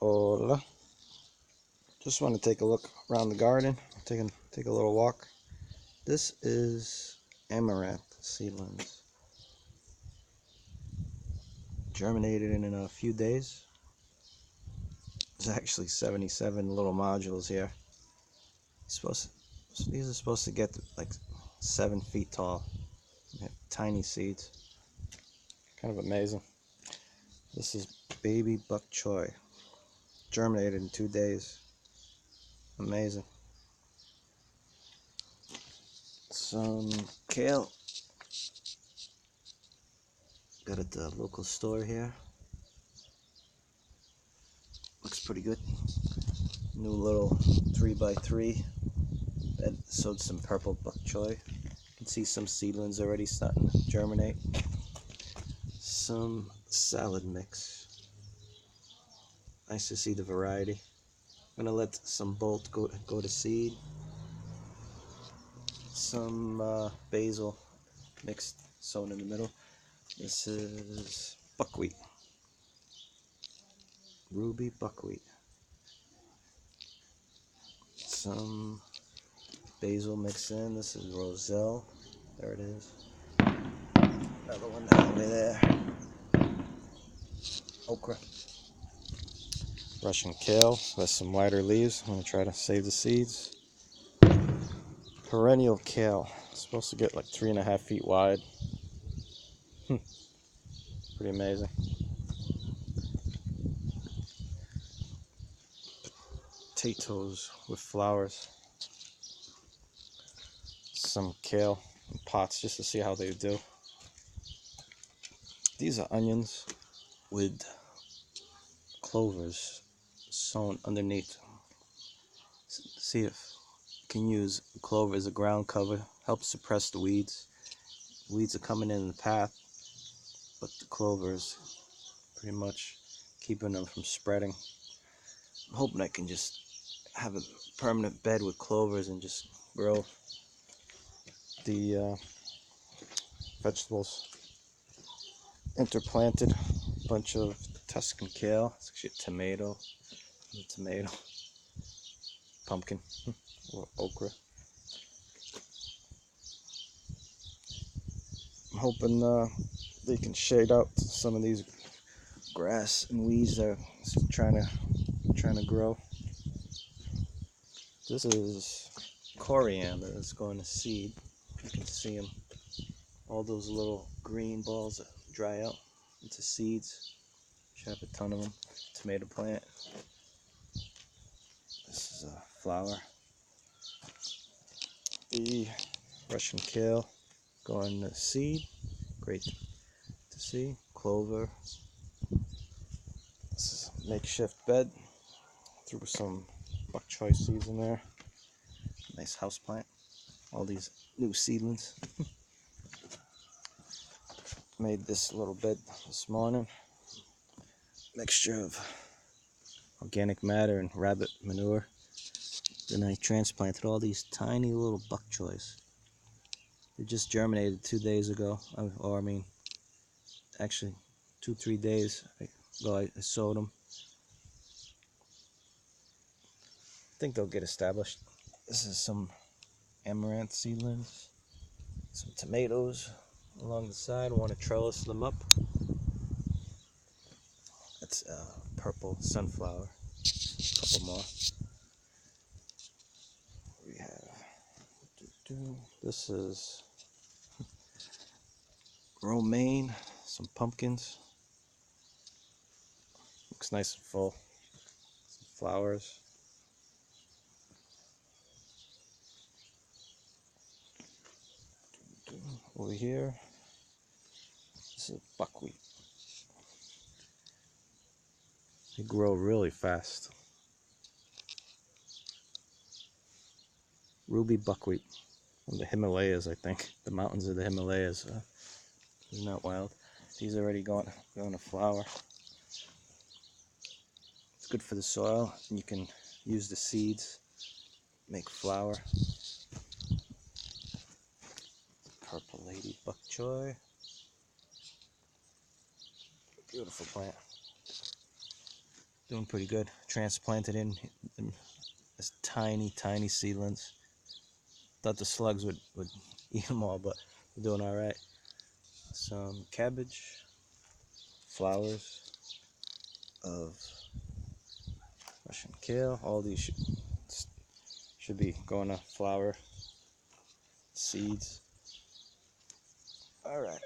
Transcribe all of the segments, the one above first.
Hola. Just want to take a look around the garden. Take a little walk. This is amaranth seedlings. Germinated in a few days. There's actually 77 little modules here. These are supposed to get like 7 feet tall. They have tiny seeds. Kind of amazing. This is baby bok choy. Germinated in 2 days. Amazing. Some kale. Got it at the local store here. Looks pretty good. New little 3x3 bed. Sowed some purple bok choy. You can see some seedlings already starting to germinate. Some salad mix. Nice to see the variety. I'm gonna let some bolt go to seed. Some basil mixed, sown in the middle. This is buckwheat. Ruby buckwheat. Some basil mixed in. This is roselle. There it is. Another one down over there. Okra. Russian kale with some wider leaves. I'm going to try to save the seeds. Perennial kale. It's supposed to get like 3.5 feet wide. Pretty amazing. Potatoes with flowers. Some kale in pots just to see how they do. These are onions with clovers sown underneath. See if you can use clover as a ground cover. Helps suppress the weeds. Weeds are coming in the path, but the clovers pretty much keeping them from spreading. I'm hoping I can just have a permanent bed with clovers and just grow the vegetables. Interplanted a bunch of Tuscan kale. It's actually a tomato, pumpkin, or okra. I'm hoping they can shade out some of these grass and weeds that are trying to grow. This is coriander that's going to seed. You can see them. All those little green balls that dry out into seeds. Should have a ton of them. Tomato plant. This is a flower. The Russian kale going to seed. Great to see. Clover. This is a makeshift bed. Threw some bok choy seeds in there. Nice house plant. All these new seedlings. Made this little bed this morning. Mixture of organic matter and rabbit manure. Then I transplanted all these tiny little bok choys. They just germinated 2 days ago. Or I mean, actually 2-3 days ago I sowed them. I think they'll get established. This is some amaranth seedlings. Some tomatoes along the side. I want to trellis them up. That's purple sunflower. A couple more. We have. This is romaine. Some pumpkins. Looks nice and full. Some flowers. Over here, this is buckwheat. They grow really fast. Ruby buckwheat from the Himalayas, I think. The mountains of the Himalayas. They're not wild. These are already going to flower. It's good for the soil, and you can use the seeds, make flour. Purple lady bok choy. Beautiful plant. Doing pretty good. Transplanted in as tiny seedlings. Thought the slugs would eat them all, but they're doing all right. Some cabbage, flowers of Russian kale. All these should be going to flower. Seeds. All right.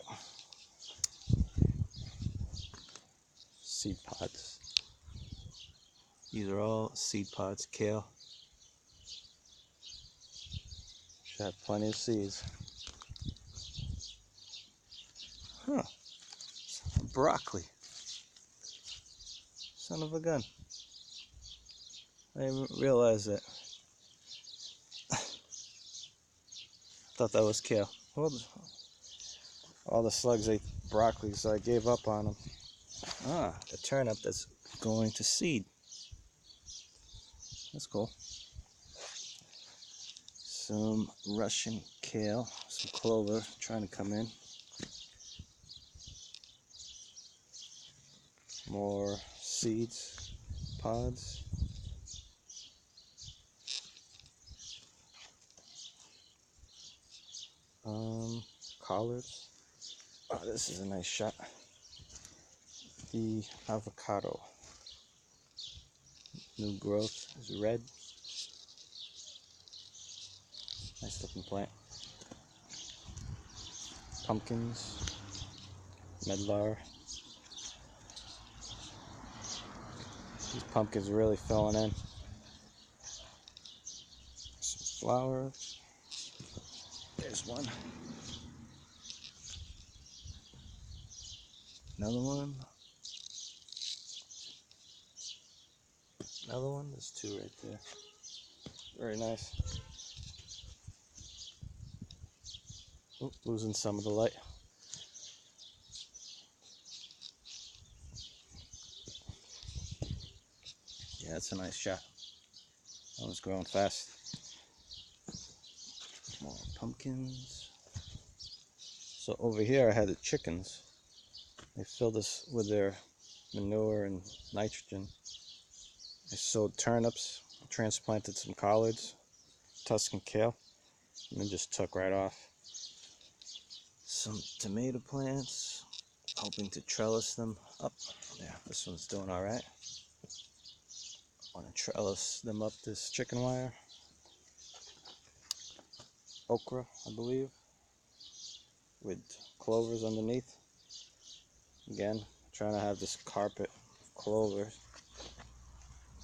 Seed pods. These are all seed pods. Kale. Should have plenty of seeds. Huh. Broccoli. Son of a gun. I didn't realize that. Thought that was kale. Well, all the slugs ate broccoli, so I gave up on them. Ah, a turnip that's going to seed. That's cool. Some Russian kale, some clover trying to come in. More seeds, pods. Collards. Oh, this is a nice shot. The avocado. New growth is red. Nice looking plant. Pumpkins. Medlar. These pumpkins are really filling in. Some flowers. There's one. Another one. Another one. There's two right there. Very nice. Oh, losing some of the light. Yeah, it's a nice shot. That one's growing fast. More pumpkins. So over here I had the chickens. They filled us with their manure and nitrogen. I sowed turnips, transplanted some collards, Tuscan kale, and then just took right off. Some tomato plants, hoping to trellis them up. Yeah, this one's doing all right. I want to trellis them up this chicken wire. Okra, I believe, with clovers underneath. Again, trying to have this carpet of clover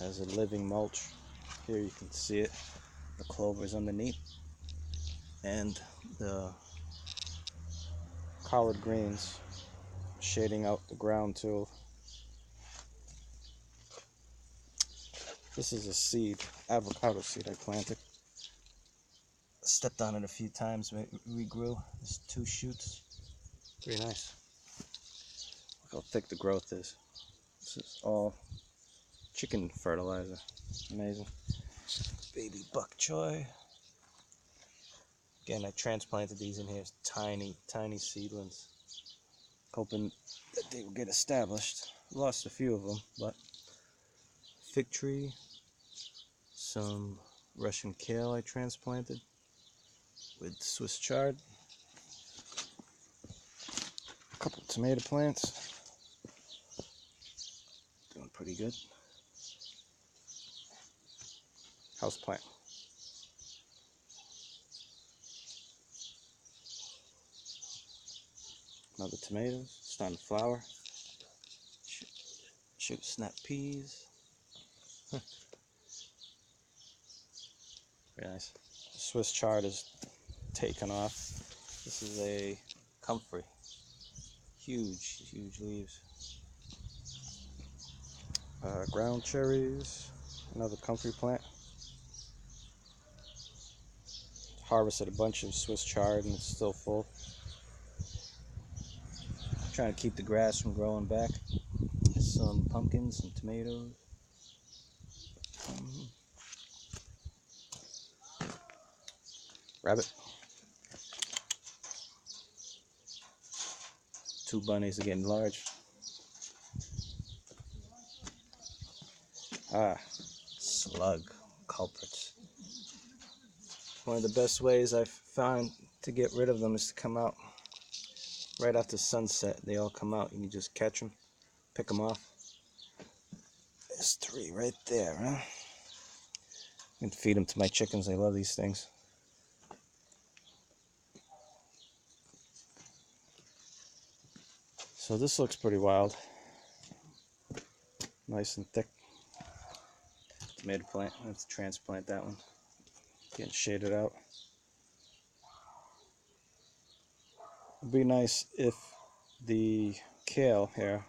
as a living mulch. Here you can see it, the clovers underneath, and the collard greens shading out the ground too. This is a seed, avocado seed I planted. Stepped on it a few times, regrew. There's two shoots. Pretty nice. Look how thick the growth is. This is all chicken fertilizer. Amazing. Baby bok choy. Again, I transplanted these in here as tiny seedlings, hoping that they would get established. Lost a few of them, but fig tree, some Russian kale I transplanted with Swiss chard, a couple tomato plants, doing pretty good. House plant. Another tomatoes, starting to flower. Shoot snap peas. Very nice. Swiss chard is taken off. This is a comfrey. Huge leaves. Ground cherries. Another comfrey plant. Harvested a bunch of Swiss chard and it's still full. Trying to keep the grass from growing back. Some pumpkins, some tomatoes. Rabbit. Two bunnies are getting large. Slug culprits. One of the best ways I've found to get rid of them is to come out right after sunset. They all come out. You can just catch them, pick them off. There's 3 right there, huh? I can feed them to my chickens. They love these things. So this looks pretty wild. Nice and thick. Tomato plant. I have to transplant that one. Getting shaded out. It'd be nice if the kale here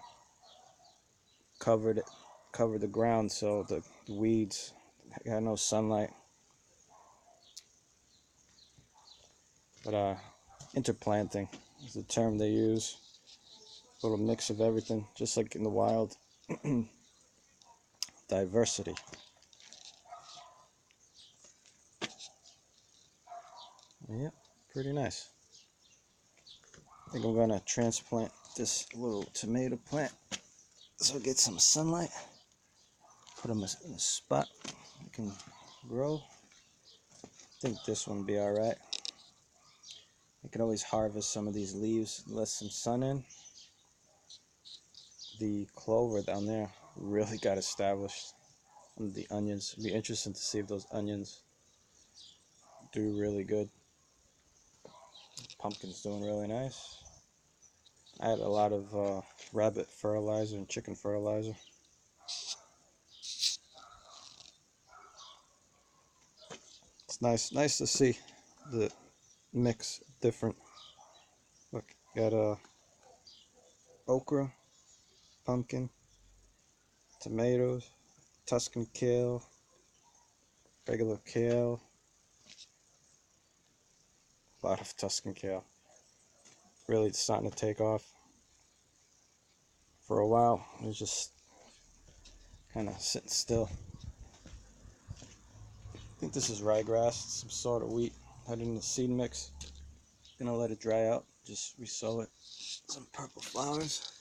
covered the ground so the weeds got no sunlight. But interplanting is the term they use. A little mix of everything, just like in the wild. Diversity. Yeah, pretty nice. I think I'm gonna transplant this little tomato plant so it gets some sunlight. Put them in a spot it can grow. I think this one will be alright. I can always harvest some of these leaves, let some sun in. The clover down there really got established. And the onions, it'd be interesting to see if those onions do really good. Pumpkin's doing really nice. I had a lot of rabbit fertilizer and chicken fertilizer. It's nice to see the mix different. Look, got okra, pumpkin, tomatoes, Tuscan kale, regular kale, a lot of Tuscan kale. Really it's starting to take off. For a while it was just kind of sitting still. I think this is ryegrass, some sort of wheat. Had it in the seed mix. Gonna let it dry out, just resow it. Some purple flowers.